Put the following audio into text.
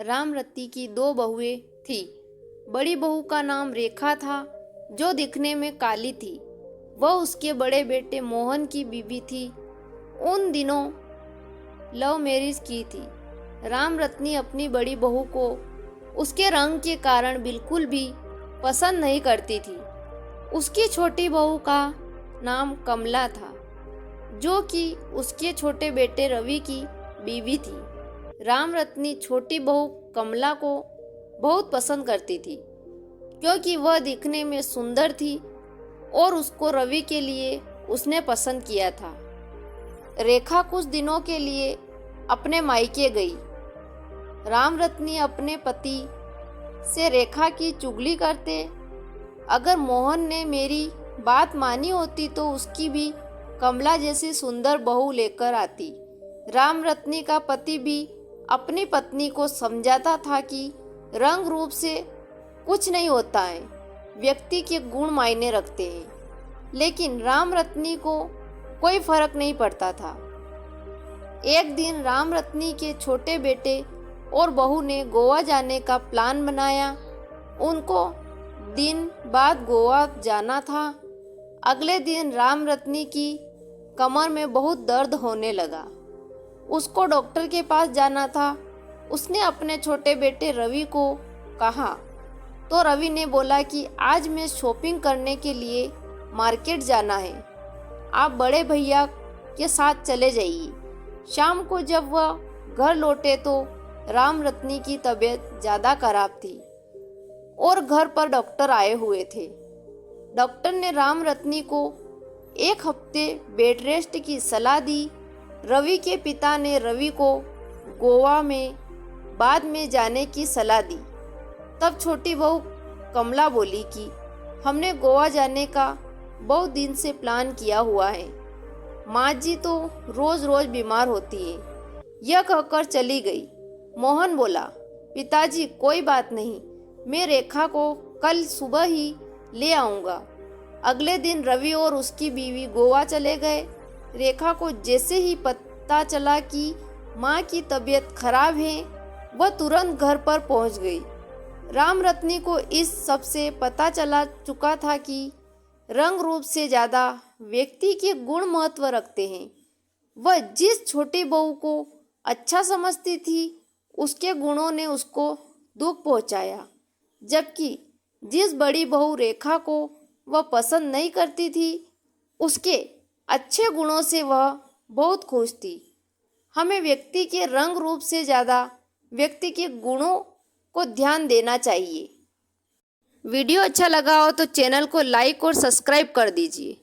रामरती की दो बहुएं थी। बड़ी बहू का नाम रेखा था, जो दिखने में काली थी। वह उसके बड़े बेटे मोहन की बीवी थी। उन दिनों लव मैरिज की थी। रामरत्नी अपनी बड़ी बहू को उसके रंग के कारण बिल्कुल भी पसंद नहीं करती थी। उसकी छोटी बहू का नाम कमला था, जो कि उसके छोटे बेटे रवि की बीवी थी। रामरत्नी छोटी बहू कमला को बहुत पसंद करती थी, क्योंकि वह दिखने में सुंदर थी और उसको रवि के लिए उसने पसंद किया था। रेखा कुछ दिनों के लिए अपने मायके गई। रामरत्नी अपने पति से रेखा की चुगली करते। अगर मोहन ने मेरी बात मानी होती तो उसकी भी कमला जैसी सुंदर बहू लेकर आती। रामरत्नी का पति भी अपनी पत्नी को समझाता था कि रंग रूप से कुछ नहीं होता है, व्यक्ति के गुण मायने रखते हैं। लेकिन रामरत्नी को कोई फर्क नहीं पड़ता था। एक दिन रामरत्नी के छोटे बेटे और बहू ने गोवा जाने का प्लान बनाया। उनको दिन बाद गोवा जाना था। अगले दिन रामरत्नी की कमर में बहुत दर्द होने लगा। उसको डॉक्टर के पास जाना था। उसने अपने छोटे बेटे रवि को कहा, तो रवि ने बोला कि आज मैं शॉपिंग करने के लिए मार्केट जाना है, आप बड़े भैया के साथ चले जाइए। शाम को जब वह घर लौटे तो रामरत्नी की तबीयत ज़्यादा खराब थी और घर पर डॉक्टर आए हुए थे। डॉक्टर ने रामरत्नी को 1 हफ्ते बेड रेस्ट की सलाह दी। रवि के पिता ने रवि को गोवा में बाद में जाने की सलाह दी। तब छोटी बहू कमला बोली कि हमने गोवा जाने का बहुत दिन से प्लान किया हुआ है। माँ जी तो रोज रोज बीमार होती है। यह कहकर चली गई। मोहन बोला, पिताजी कोई बात नहीं, मैं रेखा को कल सुबह ही ले आऊँगा। अगले दिन रवि और उसकी बीवी गोवा चले गए। रेखा को जैसे ही पता चला कि माँ की तबीयत खराब है, वह तुरंत घर पर पहुँच गई। रामरत्नी को इस सब से पता चला चुका था कि रंग रूप से ज़्यादा व्यक्ति के गुण महत्व रखते हैं। वह जिस छोटी बहू को अच्छा समझती थी, उसके गुणों ने उसको दुख पहुंचाया, जबकि जिस बड़ी बहू रेखा को वह पसंद नहीं करती थी, उसके अच्छे गुणों से वह बहुत खुश थी। हमें व्यक्ति के रंग रूप से ज़्यादा व्यक्ति के गुणों को ध्यान देना चाहिए। वीडियो अच्छा लगा हो तो चैनल को लाइक और सब्सक्राइब कर दीजिए।